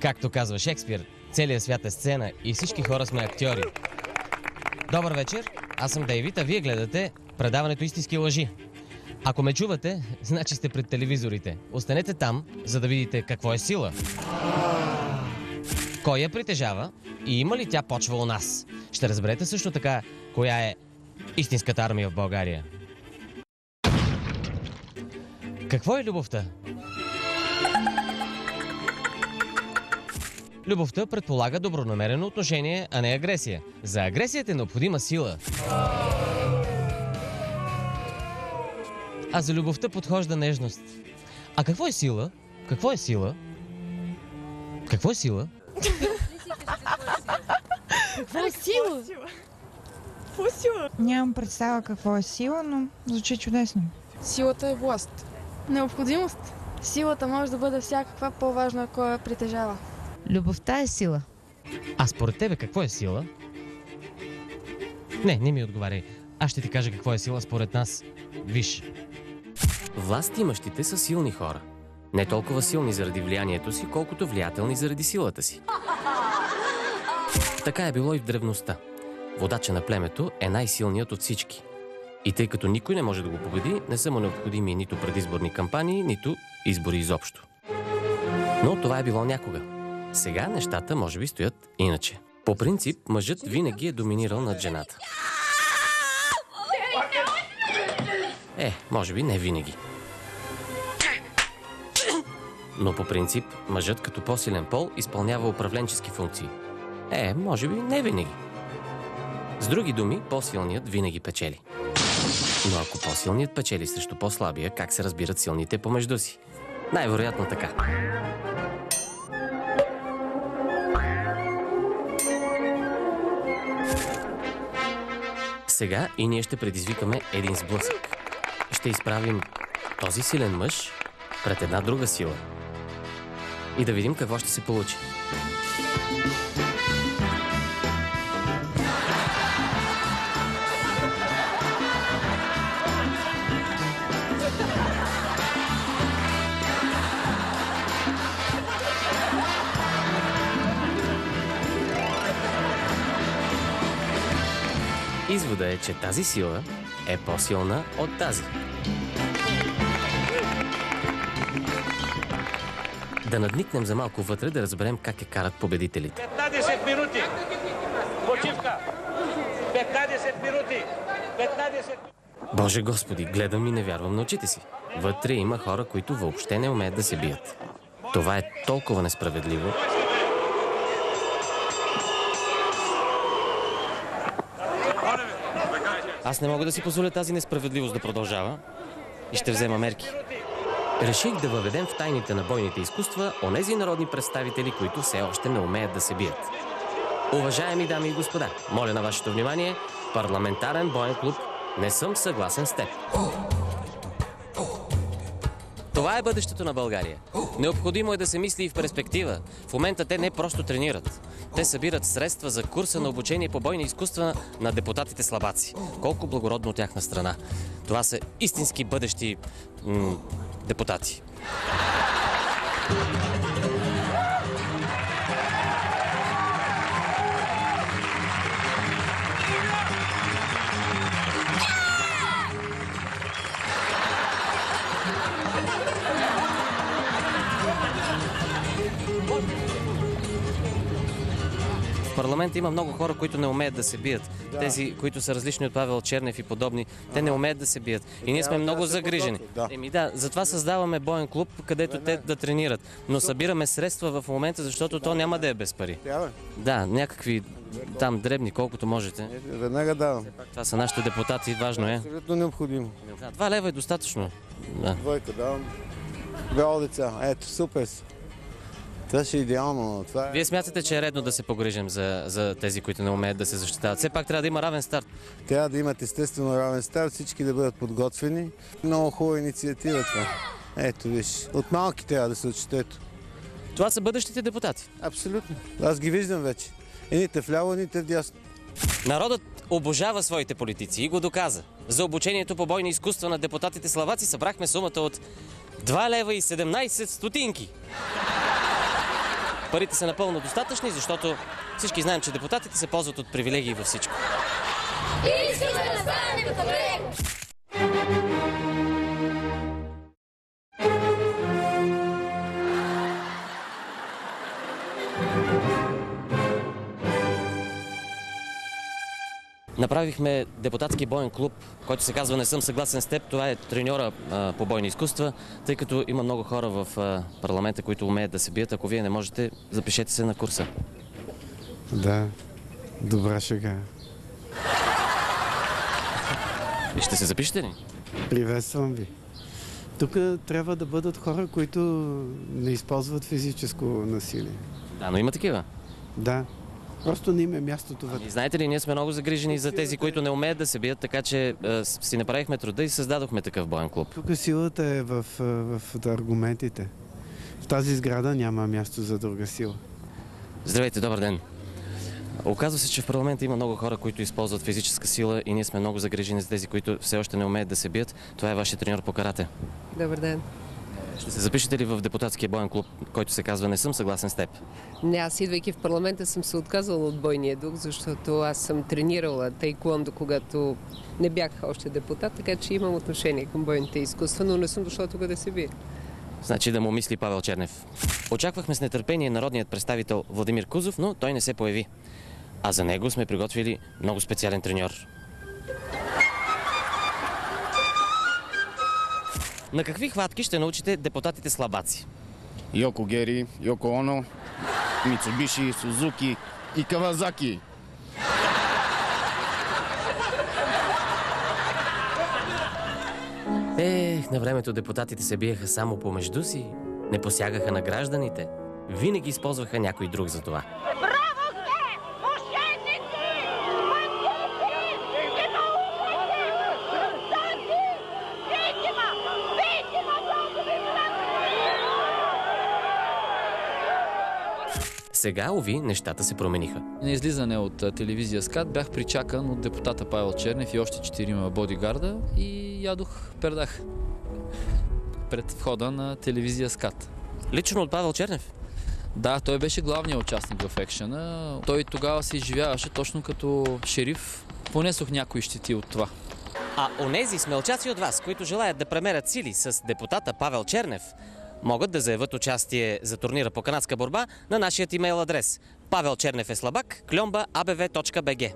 Както казва Шекспир, целият свят е сцена и всички хора сме актьори. Добър вечер, аз съм Дейвид, а вие гледате предаването Истински лъжи. Ако ме чувате, значи сте пред телевизорите. Останете там, за да видите какво е сила. Кой я притежава и има ли тя почва у нас? Ще разберете също така, коя е истинската армия в България. Какво е любовта? Любовта предполага добронамерено отношение, а не агресия. За агресията е необходима сила. А за любовта подхожда нежност. А какво е сила? Какво е сила? Какво е сила? Какво е сила? Какво е сила? Нямам представа какво е сила, но звучи чудесно. Силата е власт. Необходимост. Силата може да бъде всякаква, по-важно е кой я притежава. Любовта е сила. А според тебе какво е сила? Не ми отговаряй. Аз ще ти кажа какво е сила според нас. Виж. Власт имащите са силни хора. Не толкова силни заради влиянието си, колкото влиятелни заради силата си. Така е било и в древността. Водача на племето е най-силният от всички. И тъй като никой не може да го победи, не са му необходими нито предизборни кампании, нито избори изобщо. Но това е било някога. Сега нещата може би стоят иначе. По принцип, мъжът винаги е доминирал над жената. Може би не винаги. Но по принцип, мъжът като по-силен пол изпълнява управленчески функции. Може би не винаги. С други думи, по-силният винаги печели. Но ако по-силният печели срещу по-слабия, как се разбират силните помежду си? Най-вероятно така. Сега и ние ще предизвикаме един сблъсък. Ще изправим този силен мъж пред една друга сила. И да видим какво ще се получи. Извода е, че тази сила е по-силна от тази. Да надникнем за малко вътре, да разберем как я карат победителите. 15 минути! Почивка! 15 минути! 15... Боже Господи, гледам и не вярвам на очите си. Вътре има хора, които въобще не умеят да се бият. Това е толкова несправедливо. Аз не мога да си позволя тази несправедливост да продължава и ще взема мерки. Реших да въведем в тайните на бойните изкуства онези народни представители, които все още не умеят да се бият. Уважаеми дами и господа, моля на вашето внимание, парламентарен боен клуб "Не съм съгласен с теб". Това е бъдещето на България. Необходимо е да се мисли и в перспектива. В момента те не просто тренират. Те събират средства за курса на обучение по бойни изкуства на депутатите слабаци. Колко благородно от тяхна страна. Това са истински бъдещи депутати. В парламента има много хора, които не умеят да се бият. Тези, които са различни от Павел Чернев и подобни, те не умеят да се бият. И ние сме много загрижени. Затова създаваме боен клуб, където те да тренират. Но събираме средства в момента, защото то няма да е без пари. Да, някакви там дребни, колкото можете. Веднага давам. Това са нашите депутати, важно е. Абсолютно необходимо. 2 лева е достатъчно. Двойка давам. Бяло деца. Ето, супер. Това ще е идеално. Вие смятате, че е редно да се погрижим за тези, които не умеят да се защитават? Все пак трябва да има равен старт. Трябва да имат естествено равен старт, всички да бъдат подготвени. Много хубава инициатива това. Ето, виж. От малки трябва да се отчитат. Това са бъдещите депутати. Абсолютно. Аз ги виждам вече. Едните вляво, едните вдясно. Народът обожава своите политици и го доказа. За обучението по бойни изкуства на депутатите славаци събрахме сумата от 2 лева и 17 стотинки. Парите са напълно достатъчни, защото всички знаем, че депутатите се ползват от привилегии във всичко. Направихме депутатски боен клуб, който се казва "Не съм съгласен с теб". Това е треньора по бойни изкуства, тъй като има много хора в парламента, които умеят да се бият. Ако вие не можете, запишете се на курса. Да, добра шега. И ще се запишете ли? Приветствам ви. Тук трябва да бъдат хора, които не използват физическо насилие. Да, но има такива. Да, просто не им е мястото вътре. И знаете ли, ние сме много загрижени за тези, които не умеят да се бият, така че си направихме труда и създадохме такъв боен клуб. Тук силата е в аргументите. В тази сграда няма място за друга сила. Здравейте, добър ден. Оказва се, че в парламента има много хора, които използват физическа сила и ние сме много загрижени за тези, които все още не умеят да се бият. Това е вашия треньор по карате. Добър ден. Ще се запишете ли в депутатския боен клуб, който се казва "Не съм съгласен с теб"? Не, аз идвайки в парламента съм се отказала от бойния дух, защото аз съм тренирала тайкуондо, когато не бях още депутат, така че имам отношение към бойните изкуства, но не съм дошла тук да се бия. Значи да му мисли Павел Чернев. Очаквахме с нетърпение народният представител Владимир Кузов, но той не се появи. А за него сме приготвили много специален треньор. На какви хватки ще научите депутатите слабаци? Йоко Гери, Йоко Оно, Мицубиши, Сузуки и Кавазаки. На времето депутатите се биеха само помежду си, не посягаха на гражданите. Винаги използваха някой друг за това. Браво сте! Мошенници! Бандити! Недоумъци! Сърданци! Видима! Видима! Много ви Сега, уви, нещата се промениха. На излизане от телевизия СКАТ бях причакан от депутата Павел Чернев и още 4 бодигарда и ядох пердах пред входа на телевизия СКАТ. Лично от Павел Чернев? Да, той беше главният участник в екшена. Той тогава се изживяваше точно като шериф. Понесох някои щети от това. А онези смелчаци от вас, които желаят да премерят сили с депутата Павел Чернев, могат да заявят участие за турнира по канадска борба на нашия имейл адрес pavelchernev@abv.bg.